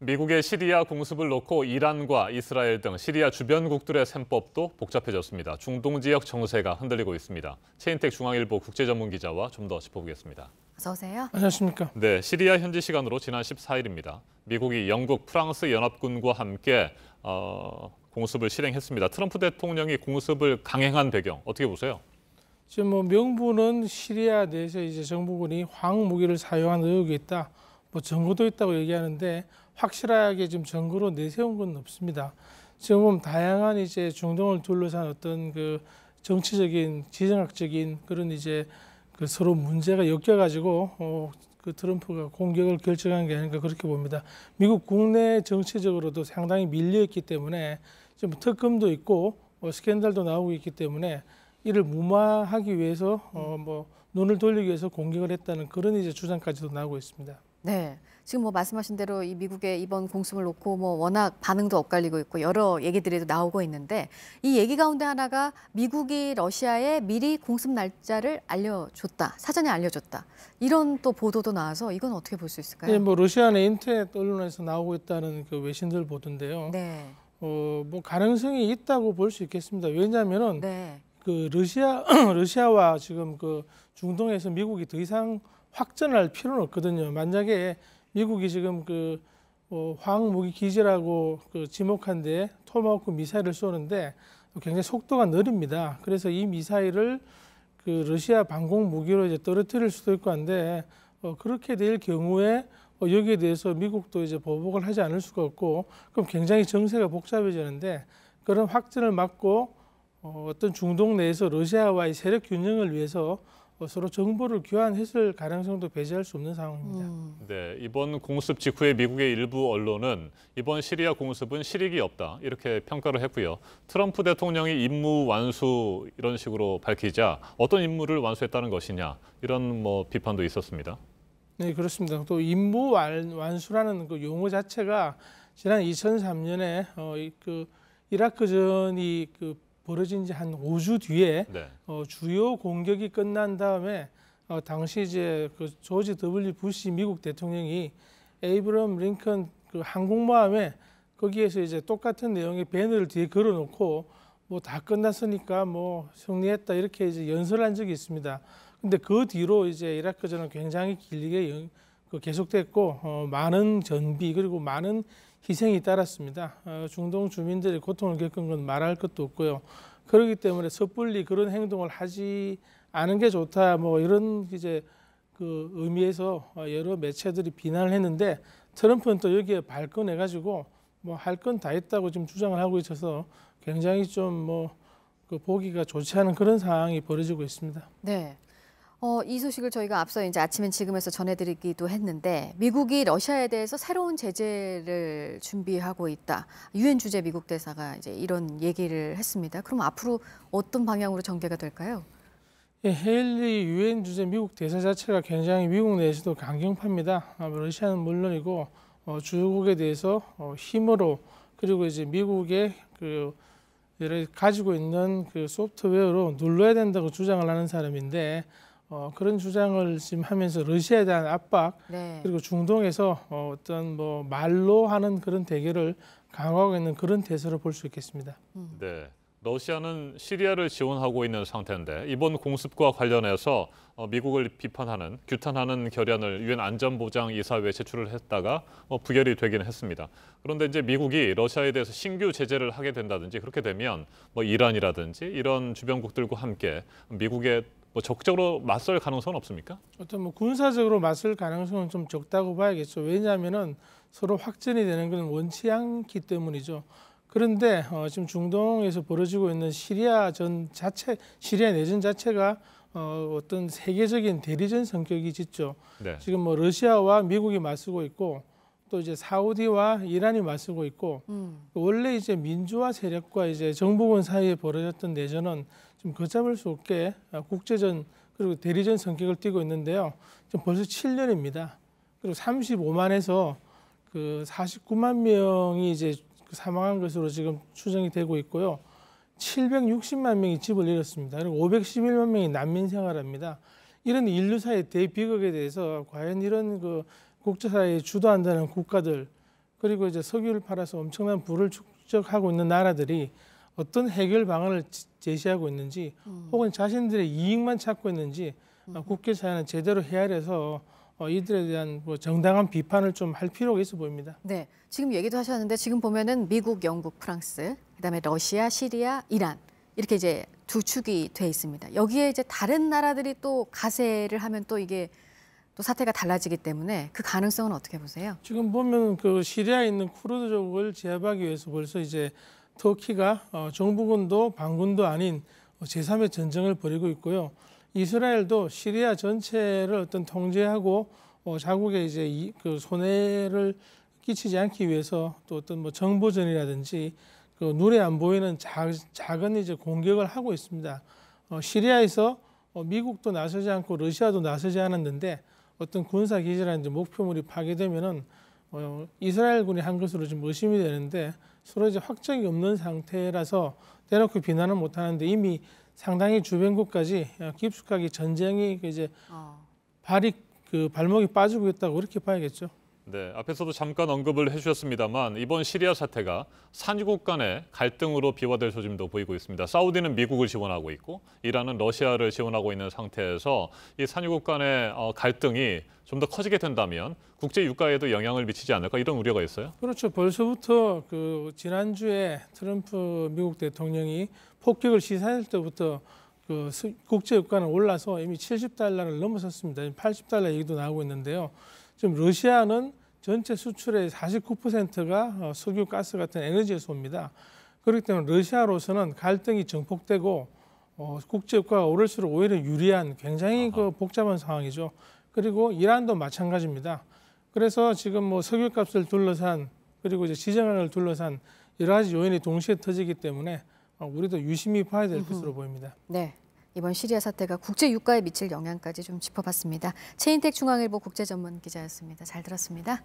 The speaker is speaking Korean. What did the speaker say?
미국의 시리아 공습을 놓고 이란과 이스라엘 등 시리아 주변국들의 셈법도 복잡해졌습니다. 중동 지역 정세가 흔들리고 있습니다. 최인택 중앙일보 국제전문기자와 좀 더 짚어보겠습니다. 어서 오세요. 안녕하십니까. 네, 시리아 현지 시간으로 지난 14일입니다. 미국이 영국, 프랑스 연합군과 함께 공습을 실행했습니다. 트럼프 대통령이 공습을 강행한 배경 어떻게 보세요? 지금 명분은 시리아 내에서 이제 정부군이 화학무기를 사용한 의혹이 있다. 증거도 있다고 얘기하는데 확실하게 지금 증거로 내세운 건 없습니다. 지금 다양한 이제 중동을 둘러싼 어떤 그 정치적인, 지정학적인 그런 이제 그 서로 문제가 엮여가지고 그 트럼프가 공격을 결정한 게 아닌가 그렇게 봅니다. 미국 국내 정치적으로도 상당히 밀려있기 때문에 지금 특검도 있고 스캔들도 나오고 있기 때문에 이를 무마하기 위해서 눈을 돌리기 위해서 공격을 했다는 그런 이제 주장까지도 나오고 있습니다. 네, 지금 말씀하신 대로 이 미국의 이번 공습을 놓고 워낙 반응도 엇갈리고 있고 여러 얘기들이 나오고 있는데 이 얘기 가운데 하나가 미국이 러시아에 미리 공습 날짜를 알려줬다, 사전에 알려줬다. 이런 또 보도도 나와서 이건 어떻게 볼 수 있을까요? 네, 러시아 내 인터넷 언론에서 나오고 있다는 그 외신들 보던데요. 네. 가능성이 있다고 볼 수 있겠습니다. 왜냐하면은 네. 그 러시아와 지금 그 중동에서 미국이 더 이상 확전할 필요는 없거든요. 만약에 미국이 지금 그 화학무기 기지라고 그 지목한 데 토마호크 미사일을 쏘는데 굉장히 속도가 느립니다. 그래서 이 미사일을 그 러시아 방공 무기로 이제 떨어뜨릴 수도 있고 한데 그렇게 될 경우에 여기에 대해서 미국도 이제 보복을 하지 않을 수가 없고 그럼 굉장히 정세가 복잡해지는데 그런 확전을 막고 어떤 중동 내에서 러시아와의 세력 균형을 위해서 서로 정보를 교환했을 가능성도 배제할 수 없는 상황입니다. 네, 이번 공습 직후에 미국의 일부 언론은 이번 시리아 공습은 실익이 없다 이렇게 평가를 했고요. 트럼프 대통령이 임무 완수 이런 식으로 밝히자 어떤 임무를 완수했다는 것이냐 이런 비판도 있었습니다. 네, 그렇습니다. 또 임무 완수라는 그 용어 자체가 지난 2003년에 그 이라크전이 벌어진 지 한 5주 뒤에 네. 주요 공격이 끝난 다음에 당시 이제 그 조지 W. 부시 미국 대통령이 에이브럼 링컨 그 항공모함에 거기에서 이제 똑같은 내용의 배너를 뒤에 걸어놓고 다 끝났으니까 승리했다 이렇게 이제 연설한 적이 있습니다. 근데 그 뒤로 이제 이라크전은 굉장히 길게 계속됐고 많은 전비 그리고 많은 희생이 따랐습니다. 중동 주민들이 고통을 겪은 건 말할 것도 없고요. 그렇기 때문에 섣불리 그런 행동을 하지 않은 게 좋다. 이런 이제 그 의미에서 여러 매체들이 비난을 했는데 트럼프는 또 여기에 발끈해가지고 할 건 다 했다고 지금 주장을 하고 있어서 굉장히 좀 그 보기가 좋지 않은 그런 상황이 벌어지고 있습니다. 네. 이 소식을 저희가 앞서 이제 아침엔 지금에서 전해드리기도 했는데 미국이 러시아에 대해서 새로운 제재를 준비하고 있다. 유엔 주재 미국 대사가 이제 이런 얘기를 했습니다. 그럼 앞으로 어떤 방향으로 전개가 될까요? 예, 헤일리 유엔 주재 미국 대사 자체가 굉장히 미국 내에서도 강경파입니다. 러시아는 물론이고 주요국에 대해서 힘으로 그리고 이제 미국의 가지고 있는 그 소프트웨어로 눌러야 된다고 주장을 하는 사람인데. 그런 주장을 지금 하면서 러시아에 대한 압박 네. 그리고 중동에서 어떤 말로 하는 그런 대결을 강화하고 있는 그런 대세로 볼 수 있겠습니다. 네, 러시아는 시리아를 지원하고 있는 상태인데 이번 공습과 관련해서 미국을 비판하는 규탄하는 결의안을 유엔 안전보장이사회에 제출을 했다가 부결이 되긴 했습니다. 그런데 이제 미국이 러시아에 대해서 신규 제재를 하게 된다든지 그렇게 되면 이란이라든지 이런 주변국들과 함께 미국의 적극적으로 맞설 가능성은 없습니까? 어떤 군사적으로 맞설 가능성은 좀 적다고 봐야겠죠. 왜냐하면은 서로 확전이 되는 건 원치 않기 때문이죠. 그런데 지금 중동에서 벌어지고 있는 시리아 내전 자체가 어떤 세계적인 대리전 성격이 짙죠. 네. 지금 러시아와 미국이 맞서고 있고 또 이제 사우디와 이란이 맞서고 있고 원래 이제 민주화 세력과 이제 정부군 사이에 벌어졌던 내전은 좀 걷잡을 수 없게 국제전 그리고 대리전 성격을 띠고 있는데요. 지금 벌써 7년입니다. 그리고 35만에서 그 49만 명이 이제 사망한 것으로 지금 추정이 되고 있고요. 760만 명이 집을 잃었습니다. 그리고 511만 명이 난민 생활합니다. 이런 인류사의 대비극에 대해서 과연 이런 그 국제사회에 주도한다는 국가들 그리고 이제 석유를 팔아서 엄청난 부를 축적하고 있는 나라들이 어떤 해결 방안을 제시하고 있는지 혹은 자신들의 이익만 찾고 있는지 국제 사회는 제대로 헤아려서 이들에 대한 뭐 정당한 비판을 좀 할 필요가 있어 보입니다. 네, 지금 얘기도 하셨는데 지금 보면은 미국, 영국, 프랑스, 그다음에 러시아, 시리아, 이란 이렇게 이제 두 축이 돼 있습니다. 여기에 이제 다른 나라들이 또 가세를 하면 또 이게 또 사태가 달라지기 때문에 그 가능성은 어떻게 보세요? 지금 보면 그 시리아에 있는 쿠르드족을 제압하기 위해서 벌써 이제 터키가 정부군도 반군도 아닌 제3의 전쟁을 벌이고 있고요. 이스라엘도 시리아 전체를 어떤 통제하고 자국에 이제 그 손해를 끼치지 않기 위해서 또 어떤 뭐 정보전이라든지 그 눈에 안 보이는 작은 이제 공격을 하고 있습니다. 시리아에서 미국도 나서지 않고 러시아도 나서지 않았는데 어떤 군사 기지라든지 목표물이 파괴되면은 이스라엘군이 한 것으로 좀 의심이 되는데 서로 이제 확정이 없는 상태라서 대놓고 비난을 못 하는데 이미 상당히 주변국까지 깊숙하게 전쟁이 이제 발목이 빠지고 있다고 그렇게 봐야겠죠. 네, 앞에서도 잠깐 언급을 해주셨습니다만 이번 시리아 사태가 산유국 간의 갈등으로 비화될 소짐도 보이고 있습니다. 사우디는 미국을 지원하고 있고 이란은 러시아를 지원하고 있는 상태에서 이 산유국 간의 갈등이 좀 더 커지게 된다면 국제 유가에도 영향을 미치지 않을까 이런 우려가 있어요? 그렇죠. 벌써부터 그 지난주에 트럼프 미국 대통령이 폭격을 시사할 때부터 그 국제 유가는 올라서 이미 $70를 넘어섰습니다. 80달러 얘기도 나오고 있는데요. 지금 러시아는 전체 수출의 49%가 석유, 가스 같은 에너지에서 옵니다. 그렇기 때문에 러시아로서는 갈등이 증폭되고 국제 유가가 오를수록 오히려 유리한 굉장히 그 복잡한 상황이죠. 그리고 이란도 마찬가지입니다. 그래서 지금 뭐 석유값을 둘러싼 그리고 이제 지정학을 둘러싼 여러 가지 요인이 동시에 터지기 때문에 우리도 유심히 봐야 될 것으로 보입니다. 네. 이번 시리아 사태가 국제 유가에 미칠 영향까지 좀 짚어봤습니다. 최인택 중앙일보 국제전문 기자였습니다. 잘 들었습니다.